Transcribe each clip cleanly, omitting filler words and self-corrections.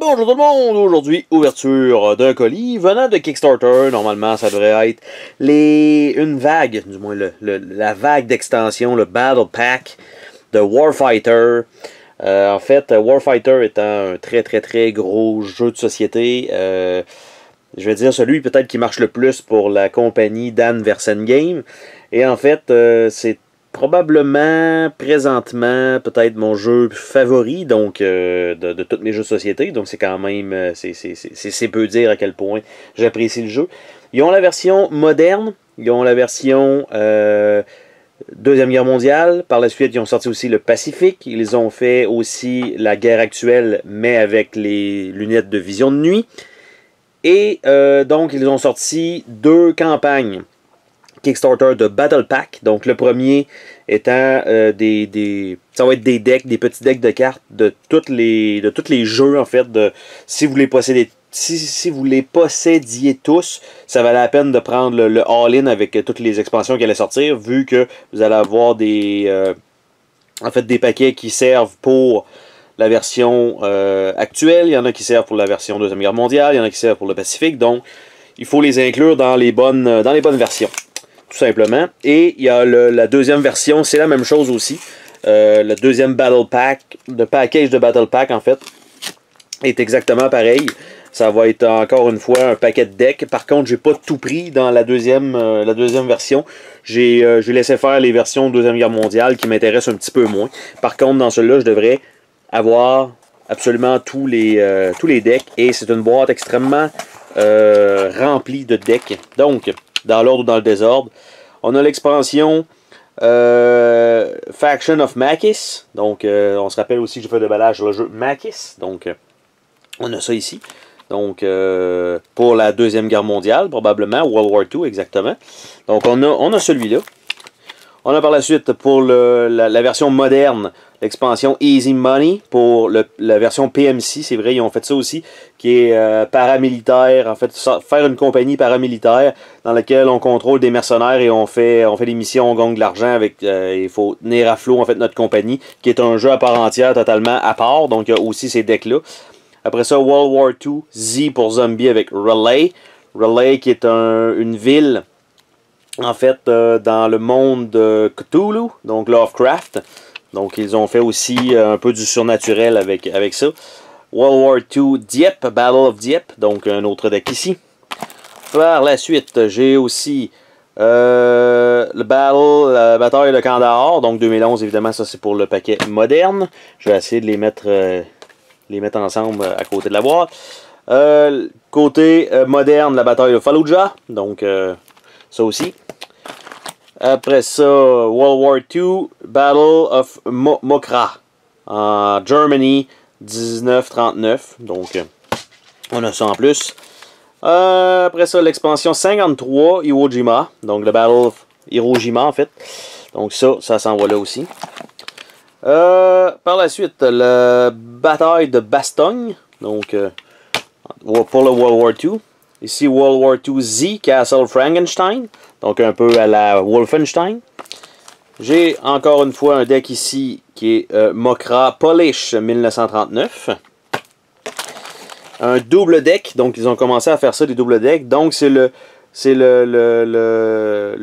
Bonjour tout le monde! Aujourd'hui, ouverture d'un colis venant de Kickstarter. Normalement, ça devrait être une vague, du moins la vague d'extension, le Battle Pack de Warfighter. En fait, Warfighter étant un très gros jeu de société, je vais dire celui peut-être qui marche le plus pour la compagnie Dan Versen Game. Et en fait, c'est probablement, présentement, peut-être mon jeu favori donc de tous mes jeux de société. Donc c'est quand même, c'est peu dire à quel point j'apprécie le jeu. Ils ont la version moderne, ils ont la version Deuxième Guerre mondiale. Par la suite, ils ont sorti aussi le Pacifique. Ils ont fait aussi la guerre actuelle, mais avec les lunettes de vision de nuit. Et donc, ils ont sorti 2 campagnes Kickstarter de Battle Pack. Donc, le premier étant ça va être des decks, des petits decks de cartes de tous les jeux, en fait. Si vous les possédez, si vous les possédiez tous, ça valait la peine de prendre le all-in avec toutes les expansions qui allaient sortir, vu que vous allez avoir des paquets qui servent pour la version actuelle, il y en a qui servent pour la version Deuxième Guerre mondiale, il y en a qui servent pour le Pacifique, donc il faut les inclure dans les bonnes versions, tout simplement. Et il y a la deuxième version, c'est la même chose aussi. Le deuxième Battle Pack, le package de Battle Pack en fait, est exactement pareil. Ça va être encore une fois un paquet de decks. Par contre, j'ai pas tout pris dans la deuxième version. J'ai laissé faire les versions Deuxième Guerre mondiale qui m'intéressent un petit peu moins. Par contre, dans celui-là, je devrais avoir absolument tous les decks. Et c'est une boîte extrêmement remplie de decks. Donc, dans l'ordre ou dans le désordre, on a l'expansion Faction of Makis. Donc, on se rappelle aussi que j'ai fait le déballage sur le jeu Makis. Donc, on a ça ici. Donc, pour la Deuxième Guerre mondiale, probablement, World War II, exactement. Donc, on a celui-là. On a par la suite, pour la version moderne, l'expansion Easy Money. Pour la version PMC, c'est vrai, ils ont fait ça aussi, qui est paramilitaire. En fait, faire une compagnie paramilitaire dans laquelle on contrôle des mercenaires et on fait des missions, on gagne de l'argent avec... il faut tenir à flot, en fait, notre compagnie, qui est un jeu à part entière, totalement à part. Donc, il y a aussi ces decks-là. Après ça, World War II, Z pour Zombie avec Relay. Relay qui est une ville, en fait, dans le monde de Cthulhu, donc Lovecraft. Donc, ils ont fait aussi un peu du surnaturel avec ça. World War II, Dieppe, Battle of Dieppe, donc un autre deck ici. Par la suite, j'ai aussi la bataille de Kandahar, donc 2011, évidemment, ça c'est pour le paquet moderne. Je vais essayer de les mettre ensemble à côté de la boîte. Côté moderne, la bataille de Fallujah, donc ça aussi. Après ça, World War II, Battle of Mokra, en Germany, 1939, donc on a ça en plus. Après ça, l'expansion 53, Iwo Jima, donc le Battle of Hiroshima en fait, donc ça s'envoie là aussi. Par la suite, la bataille de Bastogne, donc pour le World War II. Ici, World War II Z, Castle Frankenstein, donc un peu à la Wolfenstein. J'ai encore une fois un deck ici qui est Mokra Polish 1939. Un double deck, donc ils ont commencé à faire ça, des doubles decks. Donc c'est le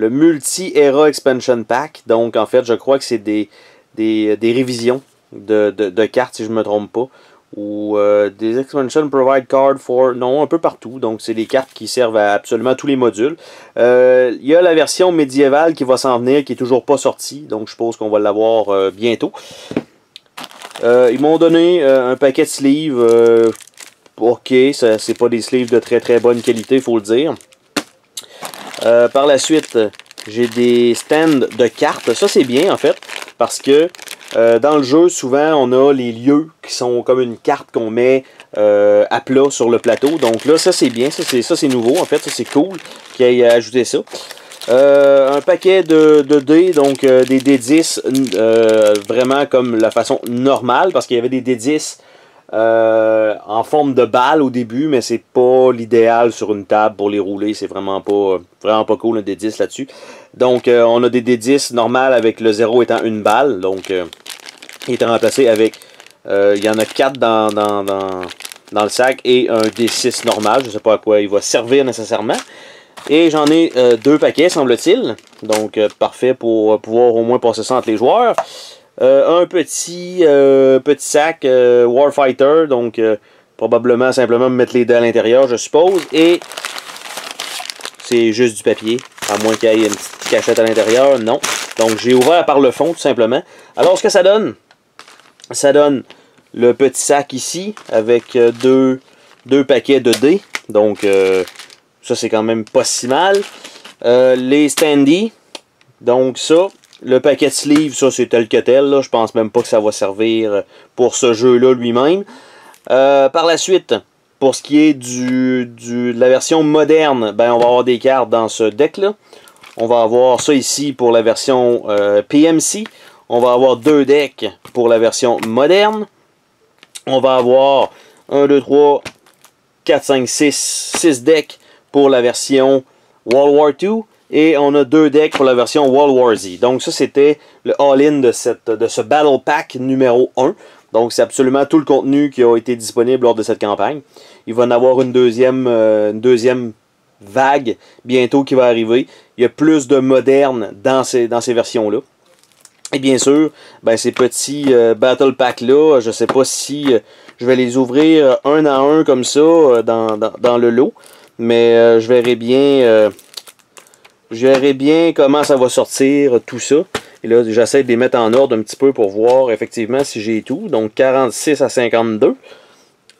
multi-era expansion pack. Donc en fait, je crois que c'est des révisions de cartes, si je ne me trompe pas. Ou des expansion provide card for... Non, un peu partout. Donc, c'est des cartes qui servent à absolument tous les modules. Il y a la version médiévale qui va s'en venir, qui n'est toujours pas sortie. Donc, je suppose qu'on va l'avoir bientôt. Ils m'ont donné un paquet de sleeves. Ok, c'est pas des sleeves de très bonne qualité, il faut le dire. Par la suite, j'ai des stands de cartes. Ça, c'est bien, en fait, parce que dans le jeu, souvent, on a les lieux qui sont comme une carte qu'on met à plat sur le plateau. Donc là, ça, c'est bien. Ça, c'est nouveau, en fait. Ça, c'est cool qu'il ait ajouté ça. Un paquet de dés, donc des D10 vraiment comme la façon normale, parce qu'il y avait des D10 en forme de balle au début, mais c'est pas l'idéal sur une table pour les rouler. C'est vraiment pas cool un D10 là-dessus. Donc on a des D10 normales avec le 0 étant une balle. Donc il est remplacé avec il y en a 4 dans dans le sac et un D6 normal. Je ne sais pas à quoi il va servir nécessairement. Et j'en ai 2 paquets, semble-t-il. Donc, parfait pour pouvoir au moins passer ça entre les joueurs. Un petit sac Warfighter. Donc, probablement simplement mettre les dés à l'intérieur, je suppose. Et c'est juste du papier. À moins qu'il y ait une petite cachette à l'intérieur. Non. Donc, j'ai ouvert par le fond, tout simplement. Alors, ce que ça donne? Ça donne le petit sac ici, avec deux paquets de dés. Donc, ça, c'est quand même pas si mal. Les standees. Donc, ça. Le paquet de sleeves, ça, c'est tel que tel. Là. Je pense même pas que ça va servir pour ce jeu-là lui-même. Par la suite, pour ce qui est de la version moderne, ben, on va avoir des cartes dans ce deck-là. On va avoir ça ici pour la version PMC. On va avoir 2 decks pour la version moderne. On va avoir 1, 2, 3, 4, 5, 6 decks pour la version World War II. Et on a 2 decks pour la version World War Z. Donc ça, c'était le all-in de ce Battle Pack numéro 1. Donc c'est absolument tout le contenu qui a été disponible lors de cette campagne. Il va y en avoir une deuxième vague bientôt qui va arriver. Il y a plus de moderne dans ces versions-là. Et bien sûr, ben, ces petits Battle Pack-là, je ne sais pas si je vais les ouvrir un à un comme ça dans le lot. Mais je verrai bien comment ça va sortir tout ça. Et là, j'essaie de les mettre en ordre un petit peu pour voir effectivement si j'ai tout. Donc 46 à 52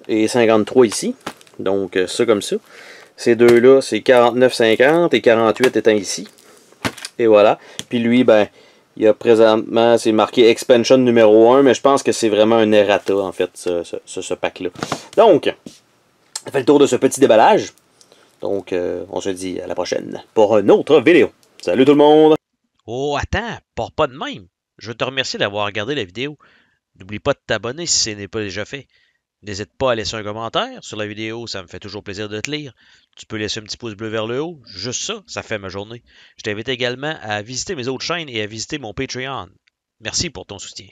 et 53 ici. Donc ça comme ça. Ces deux-là, c'est 49-50 et 48 étant ici. Et voilà. Puis lui, ben, il y a présentement, c'est marqué Expansion numéro 1, mais je pense que c'est vraiment un errata, en fait, ce pack-là. Donc, ça fait le tour de ce petit déballage. Donc, on se dit à la prochaine pour une autre vidéo. Salut tout le monde! Oh, attends, pars pas de même. Je veux te remercier d'avoir regardé la vidéo. N'oublie pas de t'abonner si ce n'est pas déjà fait. N'hésite pas à laisser un commentaire sur la vidéo, ça me fait toujours plaisir de te lire. Tu peux laisser un petit pouce bleu vers le haut, juste ça, ça fait ma journée. Je t'invite également à visiter mes autres chaînes et à visiter mon Patreon. Merci pour ton soutien.